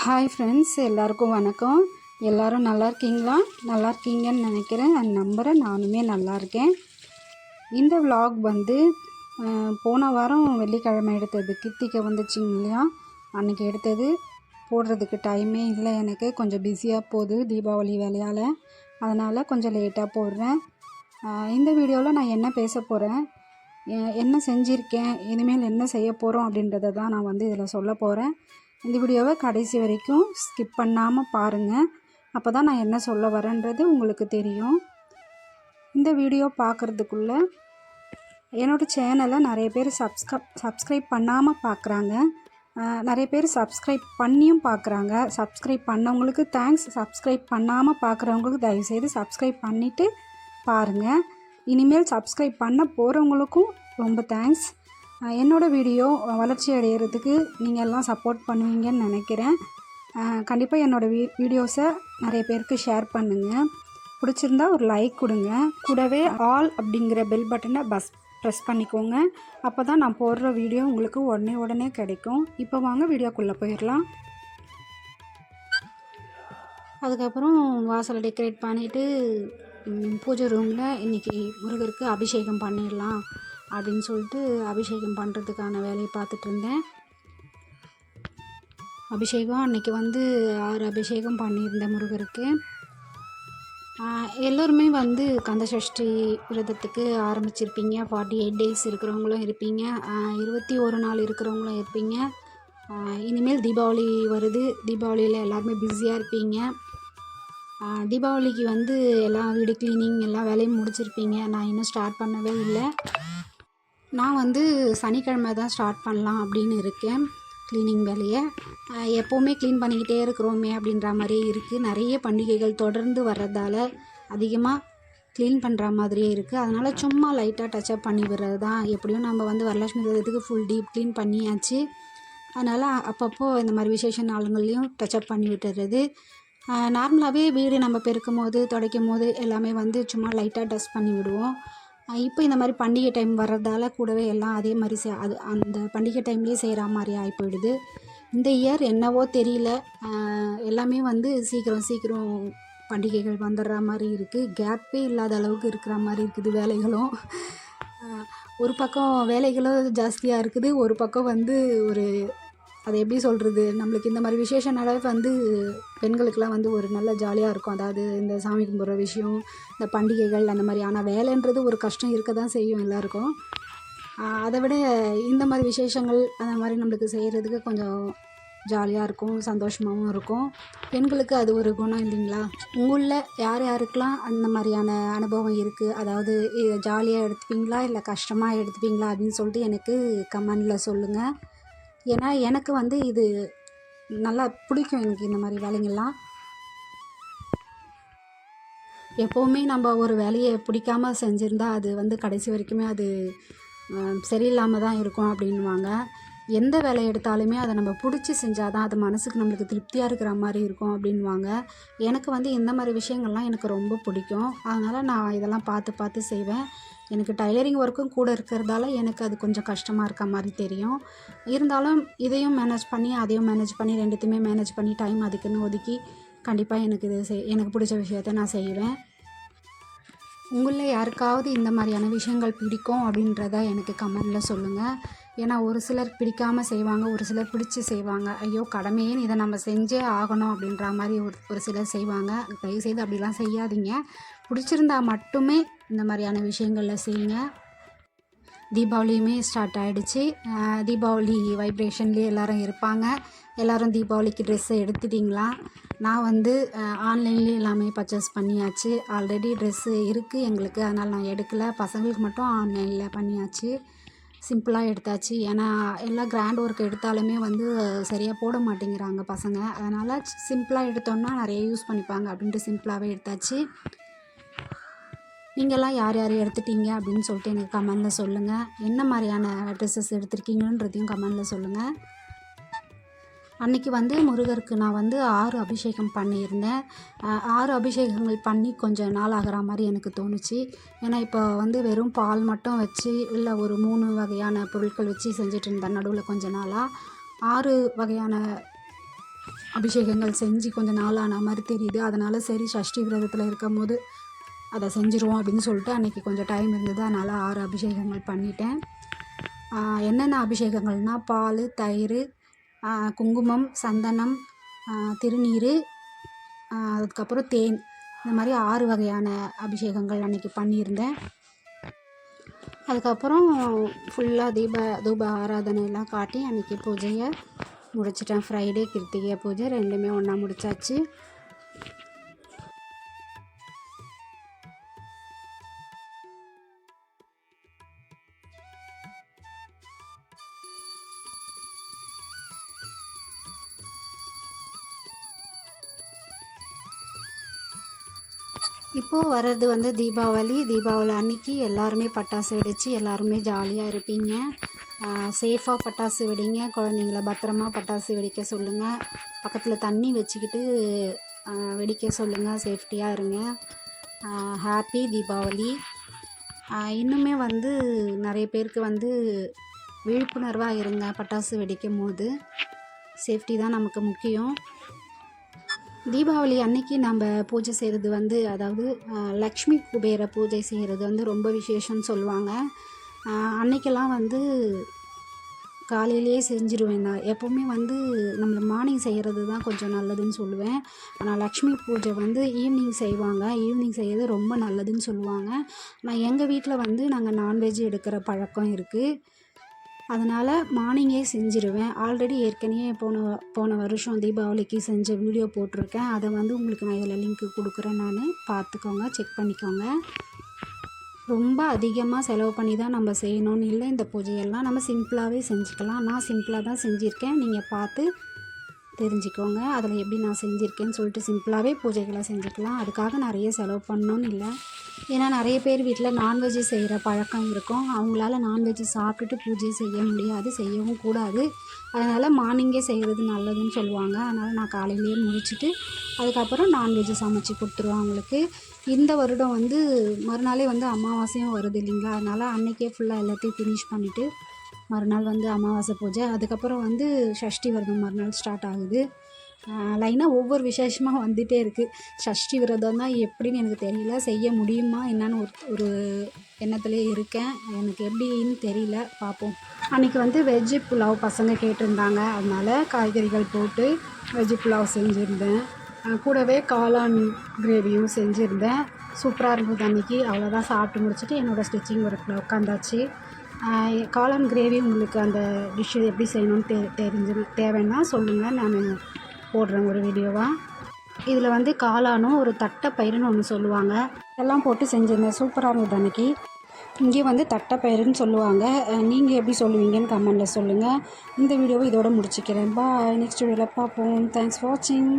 Hi friends, எல்லாருக்கும் வணக்கம். எல்லோரும் நல்லா இருக்கீங்களா? நல்லா இருக்கீங்கன்னு நினைக்கிறேன். நம்புகிறேன். நானுமே நல்லா இருக்கேன். இந்த விலாக் வந்து போன வாரம் வெள்ளிக்கிழமை எடுத்தது. கிருத்திகை வந்துச்சிங்க இல்லையா, அன்றைக்கி எடுத்தது. போடுறதுக்கு டைமே இல்லை, எனக்கு கொஞ்சம் பிஸியாக போகுது தீபாவளி வேலையால். அதனால் கொஞ்சம் லேட்டாக போடுறேன். இந்த வீடியோவில் நான் என்ன பேச போகிறேன், என்ன செஞ்சுருக்கேன், இனிமேல் என்ன செய்ய போகிறோம் அப்படின்றத தான் நான் வந்து இதில் சொல்ல போகிறேன். இந்த வீடியோவை கடைசி வரைக்கும் ஸ்கிப் பண்ணாமல் பாருங்கள். அப்போ தான் நான் என்ன சொல்ல வரேன்றது உங்களுக்கு தெரியும். இந்த வீடியோ பார்க்குறதுக்குள்ளே என்னோடய சேனலை நிறைய பேர் சப்ஸ்கிரைப் பண்ணாமல் பார்க்குறாங்க. நிறைய பேர் சப்ஸ்கிரைப் பண்ணியும் பார்க்குறாங்க. சப்ஸ்கிரைப் பண்ணவங்களுக்கு தேங்க்ஸ். சப்ஸ்கிரைப் பண்ணாமல் பார்க்குறவங்களுக்கு தயவுசெய்து சப்ஸ்கிரைப் பண்ணிவிட்டு பாருங்கள். இனிமேல் சப்ஸ்கிரைப் பண்ண போகிறவங்களுக்கும் ரொம்ப தேங்க்ஸ். என்னோடய வீடியோ வளர்ச்சி அடைகிறதுக்கு நீங்கள் எல்லாம் சப்போர்ட் பண்ணுவீங்கன்னு நினைக்கிறேன். கண்டிப்பாக என்னோடய வீடியோஸை நிறைய பேருக்கு ஷேர் பண்ணுங்கள். பிடிச்சிருந்தா ஒரு லைக் கொடுங்க. கூடவே ஆல் அப்படிங்கிற பெல் பட்டனை ப்ரெஸ் பண்ணிக்கோங்க. அப்போ தான் நான் போடுற வீடியோ உங்களுக்கு உடனே கிடைக்கும். இப்போ வாங்க வீடியோக்குள்ளே போயிடலாம். அதுக்கப்புறம் வாசலை டெக்கரேட் பண்ணிவிட்டு பூஜை ரூமில் இன்றைக்கி முருகருக்கு அபிஷேகம் பண்ணிடலாம் அப்படின்னு சொல்லிட்டு அபிஷேகம் பண்ணுறதுக்கான வேலையை பார்த்துட்டு இருந்தேன். அபிஷேகம் அன்றைக்கி வந்து 6 அபிஷேகம் பண்ணியிருந்தேன் முருகருக்கு. எல்லோருமே வந்து கந்தசஷ்டி விரதத்துக்கு ஆரம்பிச்சிருப்பீங்க. 48 டேஸ் இருக்கிறவங்களும் இருப்பீங்க, 21 நாள் இருக்கிறவங்களும் இருப்பீங்க. இனிமேல் தீபாவளி வருது. தீபாவளியில் எல்லாருமே பிஸியாக இருப்பீங்க. தீபாவளிக்கு வந்து எல்லாம் வீடு க்ளீனிங் எல்லா வேலையும் முடிச்சிருப்பீங்க. நான் இன்னும் ஸ்டார்ட் பண்ணவே இல்லை. நான் வந்து சனிக்கிழமை தான் ஸ்டார்ட் பண்ணலாம் அப்படின்னு இருக்கேன் க்ளீனிங் வேலையை. எப்போவுமே க்ளீன் பண்ணிக்கிட்டே இருக்கிறோமே அப்படின்ற மாதிரியே இருக்குது. நிறைய பண்டிகைகள் தொடர்ந்து வர்றதால அதிகமாக க்ளீன் பண்ணுற மாதிரியே இருக்குது. அதனால் சும்மா லைட்டாக டச்சப் பண்ணி விடுறது தான். எப்படியும் நம்ம வந்து வரலட்சுமி விரதத்துக்கு ஃபுல் டீப் க்ளீன் பண்ணியாச்சு. அதனால் அப்பப்போ இந்த மாதிரி விசேஷ நாளுங்கள்லேயும் டச்சப் பண்ணி விட்டுறது. நார்மலாகவே வீடு நம்ம பெருக்கும் போது துடைக்கும் போது எல்லாமே வந்து சும்மா லைட்டாக டஸ்ட் பண்ணி விடுவோம். இப்போ இந்த மாதிரி பண்டிகை டைம் வர்றதால கூடவே எல்லாம் அதே மாதிரி அது அந்த பண்டிகை டைம்லேயே செய்கிற மாதிரி ஆகி போயிடுது. இந்த இயர் என்னவோ தெரியல, எல்லாமே வந்து சீக்கிரம் பண்டிகைகள் வந்துடுற மாதிரி இருக்குது. கேப்பே இல்லாத அளவுக்கு இருக்கிற மாதிரி இருக்குது வேலைகளும். ஒரு பக்கம் வேலைகளும் ஜாஸ்தியாக இருக்குது, ஒரு பக்கம் வந்து ஒரு அது எப்படி சொல்கிறது, நம்மளுக்கு இந்த மாதிரி விசேஷ நாளாக வந்து பெண்களுக்கெலாம் வந்து ஒரு நல்ல ஜாலியாக இருக்கும். அதாவது இந்த சாமி கும்பிட்ற விஷயம், இந்த பண்டிகைகள் அந்த மாதிரி. ஆனால் வேலைன்றது ஒரு கஷ்டம் இருக்க தான் செய்யும் எல்லாருக்கும். அதை விட இந்த மாதிரி விசேஷங்கள் அந்த மாதிரி நம்மளுக்கு செய்கிறதுக்கு கொஞ்சம் ஜாலியாக இருக்கும், சந்தோஷமாகவும் இருக்கும். பெண்களுக்கு அது ஒரு குணம் இல்லைங்களா? உங்களில் யாருக்கெல்லாம் அந்த மாதிரியான அனுபவம் இருக்குது, அதாவது ஜாலியாக எடுத்துப்பீங்களா இல்லை கஷ்டமாக எடுத்துப்பீங்களா அப்படின்னு சொல்லிட்டு எனக்கு கமெண்டில் சொல்லுங்கள். ஏன்னா எனக்கு வந்து இது நல்லா பிடிக்கும். எனக்கு இந்த மாதிரி வேலைங்கள்லாம் எப்போவுமே நம்ம ஒரு வேலையை பிடிக்காம செஞ்சுருந்தா அது வந்து கடைசி வரைக்குமே அது சரியில்லாமல் தான் இருக்கும் அப்படின்வாங்க. எந்த வேலை எடுத்தாலுமே அதை நம்ம பிடிச்சி செஞ்சால் தான் அது மனசுக்கு நம்மளுக்கு திருப்தியாக இருக்கிற மாதிரி இருக்கும் அப்படின்வாங்க. எனக்கு வந்து இந்த மாதிரி விஷயங்கள்லாம் எனக்கு ரொம்ப பிடிக்கும். அதனால் நான் இதெல்லாம் பார்த்து செய்வேன். எனக்கு டைலரிங் ஒர்க்கும் கூட இருக்கிறதால எனக்கு அது கொஞ்சம் கஷ்டமாக இருக்க மாதிரி தெரியும். இருந்தாலும் இதையும் மேனேஜ் பண்ணி அதையும் மேனேஜ் பண்ணி ரெண்டுத்தையுமே மேனேஜ் பண்ணி டைம் அதுக்குன்னு ஒதுக்கி கண்டிப்பாக எனக்கு எனக்கு பிடிச்ச விஷயத்த நான் செய்வேன். உங்களில் யாருக்காவது இந்த மாதிரியான விஷயங்கள் பிடிக்கும் அப்படின்றத எனக்கு கமெண்டில் சொல்லுங்கள். ஏன்னா ஒரு சிலர் பிடிக்காமல் செய்வாங்க, ஒரு சிலர் பிடிச்சி செய்வாங்க. ஐயோ கடமையே இதை நம்ம செஞ்சே ஆகணும் அப்படின்ற மாதிரி ஒரு சிலர் செய்வாங்க. தயவுசெய்து அப்படிலாம் செய்யாதீங்க. பிடிச்சிருந்தா மட்டுமே இந்த மாதிரியான விஷயங்களில் செய்யுங்க. தீபாவளியுமே ஸ்டார்ட் ஆகிடுச்சு. தீபாவளி வைப்ரேஷன்லேயே எல்லோரும் இருப்பாங்க. எல்லோரும் தீபாவளிக்கு ட்ரெஸ்ஸை எடுத்துட்டிங்களா? நான் வந்து ஆன்லைன்லேயே எல்லாமே பர்ச்சேஸ் பண்ணியாச்சு. ஆல்ரெடி ட்ரெஸ்ஸு இருக்குது எங்களுக்கு, அதனால் நான் எடுக்கலை. பசங்களுக்கு மட்டும் ஆன்லைனில் பண்ணியாச்சு. சிம்பிளாக எடுத்தாச்சு. ஏன்னா எல்லாம் கிராண்ட் ஒர்க் எடுத்தாலுமே வந்து சரியாக போட மாட்டேங்கிறாங்க பசங்க. அதனால் சிம்பிளாக எடுத்தோன்னா நிறைய யூஸ் பண்ணிப்பாங்க அப்படின்ட்டு சிம்பிளாகவே எடுத்தாச்சு. நீங்கள்லாம் யார் எடுத்துட்டீங்க அப்படின்னு சொல்லிட்டு எனக்கு கமெண்டில் சொல்லுங்கள். என்ன மாதிரியான ட்ரெஸ்ஸஸ் எடுத்துருக்கீங்கன்றதையும் கமெண்டில் சொல்லுங்கள். அன்றைக்கி வந்து முருகருக்கு நான் வந்து 6 அபிஷேகம் பண்ணியிருந்தேன். 6 அபிஷேகங்கள் பண்ணி கொஞ்சம் நாள் ஆகிற மாதிரி எனக்கு தோணுச்சு. ஏன்னா இப்போ வந்து வெறும் பால் மட்டும் வச்சு இல்லை ஒரு 3 வகையான பொருட்கள் வச்சு செஞ்சுட்டு இருந்தேன் நடுவில் கொஞ்ச நாளாக. 6 வகையான அபிஷேகங்கள் செஞ்சு கொஞ்சம் நாள் ஆன மாதிரி தெரியுது. அதனால் சரி சஷ்டி விரதத்தில் இருக்கும் போது அதை செஞ்சுருவோம் அப்படின்னு சொல்லிட்டு அன்றைக்கி கொஞ்சம் டைம் இருந்தது. அதனால் 6 அபிஷேகங்கள் பண்ணிட்டேன். என்னென்ன அபிஷேகங்கள்னால் பால், தயிர், குங்குமம், சந்தனம், திருநீர், அதுக்கப்புறம் தேன், இந்த மாதிரி 6 வகையான அபிஷேகங்கள் அன்றைக்கி பண்ணியிருந்தேன். அதுக்கப்புறம் ஃபுல்லாக தூப ஆராதனையெல்லாம் காட்டி அன்றைக்கி பூஜையை முடிச்சிட்டேன். ஃப்ரைடே கிருத்திகை பூஜை 2மே ஒன்றா முடித்தாச்சு. இப்போது வர்றது வந்து தீபாவளி அன்றைக்கி எல்லாருமே பட்டாசு வெடித்து எல்லாருமே ஜாலியாக இருப்பீங்க. சேஃபாக பட்டாசு வெடிங்க. குழந்தைங்கள பத்திரமா பட்டாசு வெடிக்க சொல்லுங்கள். பக்கத்தில் தண்ணி வச்சுக்கிட்டு வெடிக்க சொல்லுங்கள். சேஃப்டியாக இருங்க. ஹாப்பி தீபாவளி. இன்னுமே வந்து நிறைய பேருக்கு வந்து விழிப்புணர்வாக இருங்க. பட்டாசு வெடிக்கும் போது சேஃப்டி தான் நமக்கு முக்கியம். தீபாவளி அன்னைக்கு நம்ம பூஜை செய்கிறது வந்து, அதாவது லக்ஷ்மி குபேர பூஜை செய்கிறது வந்து ரொம்ப விசேஷம்னு சொல்லுவாங்க. அன்னைக்கெல்லாம் வந்து காலையிலேயே செஞ்சுருவேன். நான் எப்போவுமே வந்து நம்மளை மார்னிங் செய்கிறது தான் கொஞ்சம் நல்லதுன்னு சொல்லுவேன். ஆனால் லக்ஷ்மி பூஜை வந்து ஈவினிங் செய்வாங்க. ஈவினிங் செய்கிறது ரொம்ப நல்லதுன்னு சொல்லுவாங்க. ஆனால் எங்கள் வீட்டில் வந்து நாங்கள் நான்வெஜ் எடுக்கிற பழக்கம் இருக்குது. அதனால் மார்னிங்கே செஞ்சுருவேன். ஆல்ரெடி ஏற்கனவே போன வருஷம் தீபாவளிக்கு செஞ்ச வீடியோ போட்டிருக்கேன். அதை வந்து உங்களுக்கு நான் இதில் லிங்க்கு கொடுக்குறேன். பார்த்துக்கோங்க, செக் பண்ணிக்கோங்க. ரொம்ப அதிகமாக செலவு பண்ணி தான் நம்ம செய்யணும்னு இல்லை. இந்த பூஜையெல்லாம் நம்ம சிம்பிளாகவே செஞ்சுக்கலாம். நான் சிம்பிளாக தான் செஞ்சுருக்கேன். நீங்கள் பார்த்து தெரிஞ்சுக்கோங்க அதில் எப்படி நான் செஞ்சுருக்கேன்னு சொல்லிட்டு. சிம்பிளாகவே பூஜைகளை செஞ்சுக்கலாம். அதுக்காக நிறைய செலவு பண்ணணும்னு இல்லை. ஏன்னா நிறைய பேர் வீட்டில் நான்வெஜ்ஜு செய்கிற பழக்கம் இருக்கும். அவங்களால நான்வெஜ்ஜு சாப்பிட்டுட்டு பூஜை செய்ய முடியாது, செய்யவும் கூடாது. அதனால் மார்னிங்கே செய்கிறது நல்லதுன்னு சொல்லுவாங்க. அதனால் நான் காலையிலேயே முடிச்சுட்டு அதுக்கப்புறம் நான்வெஜ்ஜு சமைச்சி கொடுத்துருவேன் அவங்களுக்கு. இந்த வருடம் வந்து மறுநாளே வந்து அமாவாசையும் வருது இல்லைங்களா? அதனால் அன்றைக்கே ஃபுல்லாக எல்லாத்தையும் ஃபினிஷ் பண்ணிவிட்டு மறுநாள் வந்து அமாவாசை பூஜை. அதுக்கப்புறம் வந்து சஷ்டி விரதம் மறுநாள் ஸ்டார்ட் ஆகுது. லைனாக ஒவ்வொரு விசேஷமாக வந்துகிட்டே இருக்குது. சஷ்டி விரதம் தான் எப்படின்னு எனக்கு தெரியல. செய்ய முடியுமா என்னன்னு ஒரு எண்ணத்துலேயே இருக்கேன். எனக்கு எப்படின்னு தெரியல, பார்ப்போம். அன்றைக்கி வந்து வெஜ்ஜு புலாவ் பசங்க கேட்டிருந்தாங்க. அதனால் காய்கறிகள் போட்டு வெஜ்ஜு புலாவ் செஞ்சுருந்தேன். கூடவே காளான் கிரேவியும் செஞ்சுருந்தேன். சூப்பராக இருந்தது அன்றைக்கி. அவ்வளோதான், சாப்பிட்டு முடிச்சுட்டு என்னோடய ஸ்டிச்சிங் ஒர்க்கில் உட்காந்தாச்சு. காளான் கிரேவி உங்களுக்கு அந்த டிஷ்ஷு எப்படி செய்யணும்னு தேவைன்னா சொல்லுங்கள், நான் போடுறேன் ஒரு வீடியோவாக. இதில் வந்து காளானும் ஒரு தட்டைப்பயிறுன்னு ஒன்று சொல்லுவாங்க, எல்லாம் போட்டு செஞ்சுருந்தேன். சூப்பராக இருந்தது அன்றைக்கி. இங்கே வந்து தட்டைப்பயிறுன்னு சொல்லுவாங்க. நீங்கள் எப்படி சொல்லுவீங்கன்னு கமெண்டில் சொல்லுங்கள். இந்த வீடியோவை இதோட முடிச்சுக்கிறேன். பாய். நெக்ஸ்ட் வீடியோவில் பார்ப்போம். தேங்க்ஸ் ஃபார் வாட்சிங்.